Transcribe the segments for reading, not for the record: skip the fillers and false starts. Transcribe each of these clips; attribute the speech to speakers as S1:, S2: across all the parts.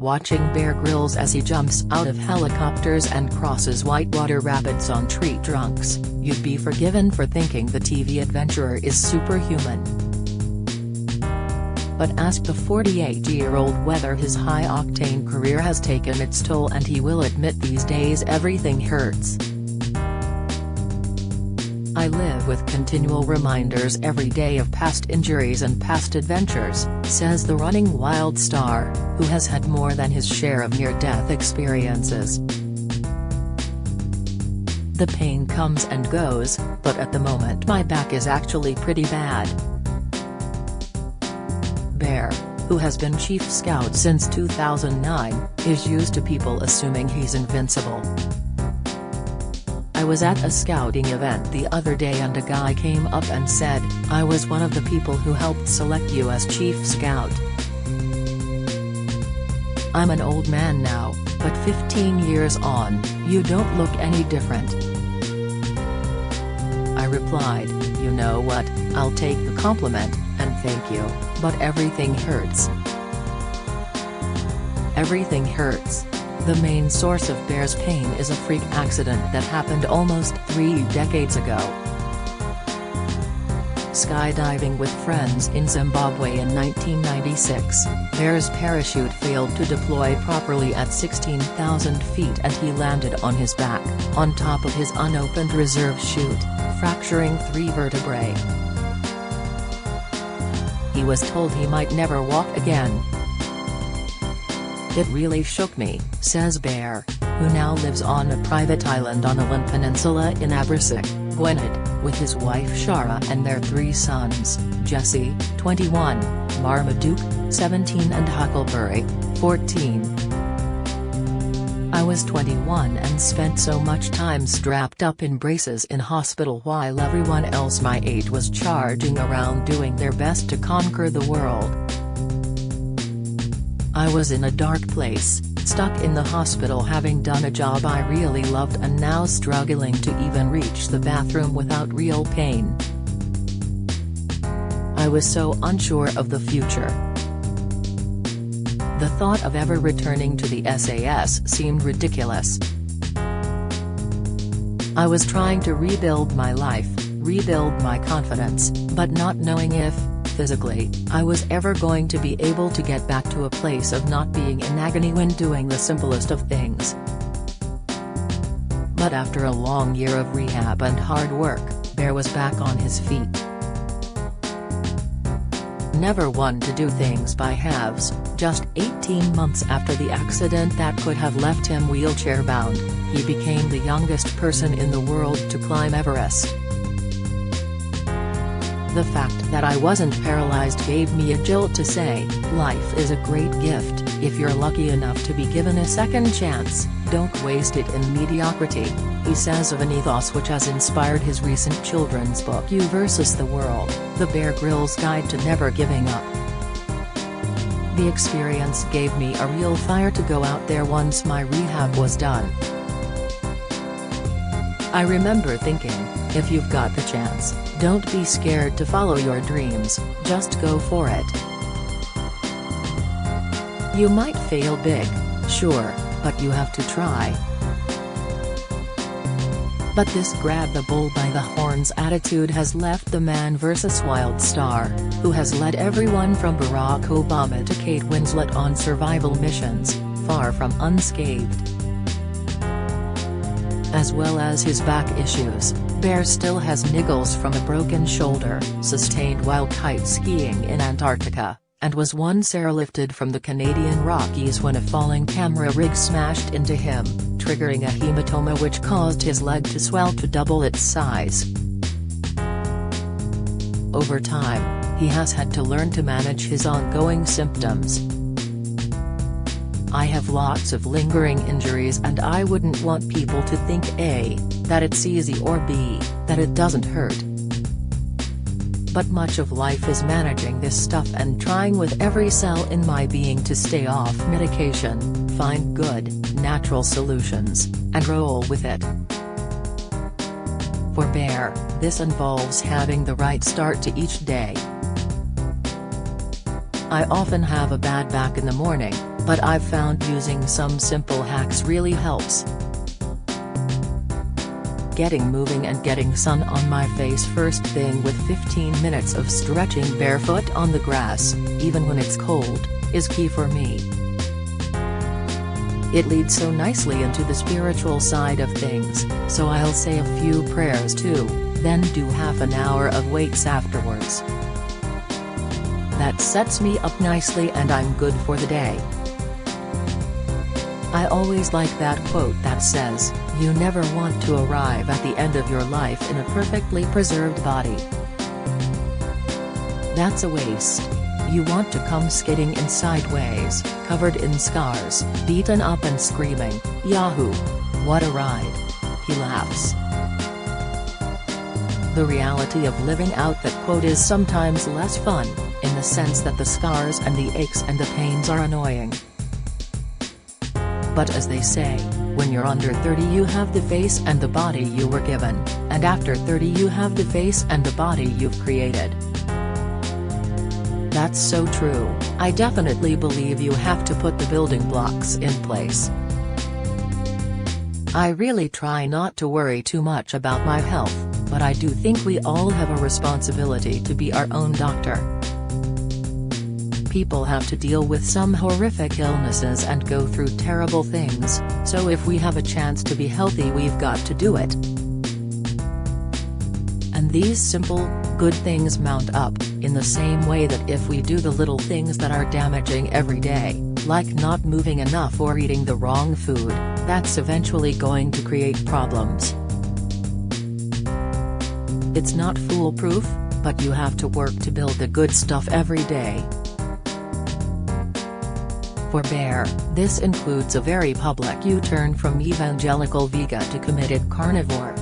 S1: watching Bear Grylls as he jumps out of helicopters and crosses whitewater rapids on tree trunks, you'd be forgiven for thinking the TV adventurer is superhuman. But ask the 48-year-old whether his high-octane career has taken its toll, and he will admit these days everything hurts. I live with continual reminders every day of past injuries and past adventures, says the running wild star, who has had more than his share of near-death experiences. The pain comes and goes, but at the moment my back is actually pretty bad. Bear, who has been chief scout since 2009, is used to people assuming he's invincible. I was at a scouting event the other day and a guy came up and said, "I was one of the people who helped select you as chief scout. I'm an old man now, but 15 years on, you don't look any different." I replied, "You know what, I'll take the compliment, and thank you, but everything hurts." Everything hurts. The main source of Bear's pain is a freak accident that happened almost 3 decades ago. Skydiving with friends in Zimbabwe in 1996, Bear's parachute failed to deploy properly at 16,000 feet and he landed on his back, on top of his unopened reserve chute, fracturing 3 vertebrae. He was told he might never walk again. "It really shook me," says Bear, who now lives on a private island on Alan Peninsula in Aberystwyth, Gwynedd, with his wife Shara and their 3 sons, Jesse, 21, Marmaduke, 17 and Huckleberry, 14. "I was 21 and spent so much time strapped up in braces in hospital while everyone else my age was charging around doing their best to conquer the world. I was in a dark place, stuck in the hospital having done a job I really loved and now struggling to even reach the bathroom without real pain. I was so unsure of the future. The thought of ever returning to the SAS seemed ridiculous. I was trying to rebuild my life, rebuild my confidence, but not knowing if, physically, I was ever going to be able to get back to a place of not being in agony when doing the simplest of things. But after a long year of rehab and hard work, Bear was back on his feet. Never one to do things by halves, just 18 months after the accident that could have left him wheelchair-bound, he became the youngest person in the world to climb Everest. The fact that I wasn't paralyzed gave me a jolt to say, life is a great gift, if you're lucky enough to be given a second chance, don't waste it in mediocrity," he says of an ethos which has inspired his recent children's book You vs. the World, The Bear Grylls Guide to Never Giving Up. "The experience gave me a real fire to go out there once my rehab was done. I remember thinking, if you've got the chance, don't be scared to follow your dreams, just go for it. You might fail big, sure, but you have to try." But this grab the bull by the horns attitude has left the man vs. Wild star, who has led everyone from Barack Obama to Kate Winslet on survival missions, far from unscathed. As well as his back issues, Bear still has niggles from a broken shoulder, sustained while kite skiing in Antarctica, and was once airlifted from the Canadian Rockies when a falling camera rig smashed into him, triggering a hematoma which caused his leg to swell to double its size. Over time, he has had to learn to manage his ongoing symptoms. "I have lots of lingering injuries and I wouldn't want people to think A, that it's easy, or B, that it doesn't hurt. But much of life is managing this stuff and trying with every cell in my being to stay off medication, find good, natural solutions, and roll with it." For Bear, this involves having the right start to each day. "I often have a bad back in the morning, but I've found using some simple hacks really helps. Getting moving and getting sun on my face first thing with 15 minutes of stretching barefoot on the grass, even when it's cold, is key for me. It leads so nicely into the spiritual side of things, so I'll say a few prayers too, then do half an hour of weights afterwards. That sets me up nicely and I'm good for the day. I always like that quote that says, "You never want to arrive at the end of your life in a perfectly preserved body. That's a waste. You want to come skidding in sideways, covered in scars, beaten up and screaming, 'Yahoo! What a ride!'" He laughs. The reality of living out that quote is sometimes less fun, in the sense that the scars and the aches and the pains are annoying. But as they say, when you're under 30 you have the face and the body you were given, and after 30 you have the face and the body you've created. That's so true. I definitely believe you have to put the building blocks in place. I really try not to worry too much about my health, but I do think we all have a responsibility to be our own doctor. People have to deal with some horrific illnesses and go through terrible things, so if we have a chance to be healthy we've got to do it. And these simple, good things mount up, in the same way that if we do the little things that are damaging every day, like not moving enough or eating the wrong food, that's eventually going to create problems. It's not foolproof, but you have to work to build the good stuff every day. For Bear, this includes a very public U-turn from evangelical vegan to committed carnivore.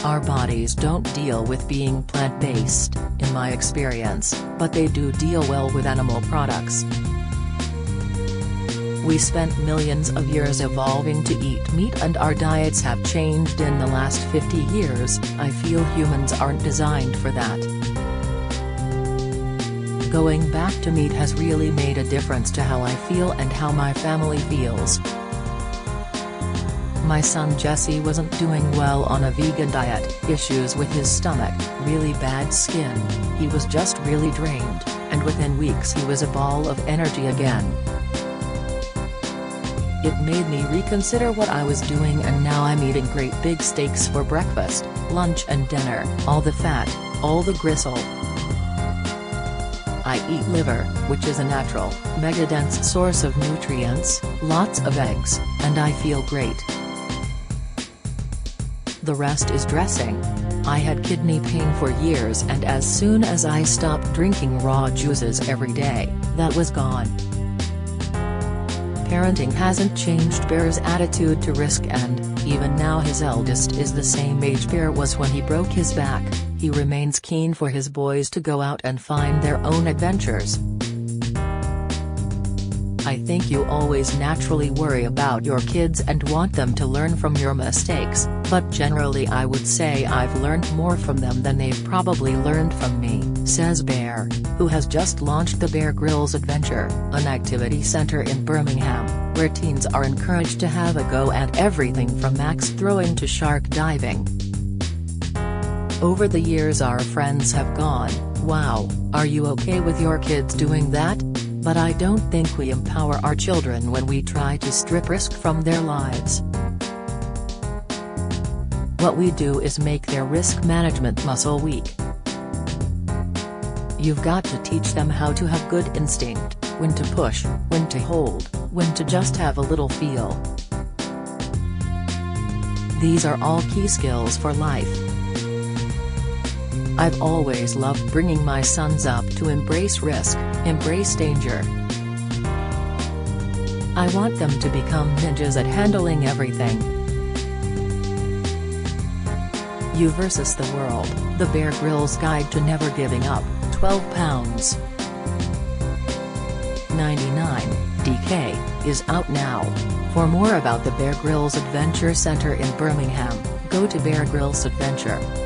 S1: Our bodies don't deal with being plant-based, in my experience, but they do deal well with animal products. We spent millions of years evolving to eat meat and our diets have changed in the last 50 years, I feel humans aren't designed for that. Going back to meat has really made a difference to how I feel and how my family feels. My son Jesse wasn't doing well on a vegan diet, issues with his stomach, really bad skin, he was just really drained, and within weeks he was a ball of energy again. It made me reconsider what I was doing and now I'm eating great big steaks for breakfast, lunch and dinner, all the fat, all the gristle. I eat liver, which is a natural, mega-dense source of nutrients, lots of eggs, and I feel great. The rest is dressing. I had kidney pain for years and as soon as I stopped drinking raw juices every day, that was gone. Parenting hasn't changed Bear's attitude to risk and, even now his eldest is the same age Bear was when he broke his back, he remains keen for his boys to go out and find their own adventures. I think you always naturally worry about your kids and want them to learn from your mistakes, but generally I would say I've learned more from them than they've probably learned from me, says Bear, who has just launched the Bear Grylls Adventure, an activity center in Birmingham, where teens are encouraged to have a go at everything from axe throwing to shark diving. Over the years our friends have gone, "Wow, are you okay with your kids doing that?" But I don't think we empower our children when we try to strip risk from their lives. What we do is make their risk management muscle weak. You've got to teach them how to have good instinct, when to push, when to hold, when to just have a little feel. These are all key skills for life. I've always loved bringing my sons up to embrace risk, embrace danger. I want them to become ninjas at handling everything. You versus the world, the Bear Grylls Guide to Never Giving Up, £12. 99 DK, is out now. For more about the Bear Grylls Adventure Center in Birmingham, go to beargrillsadventure.com.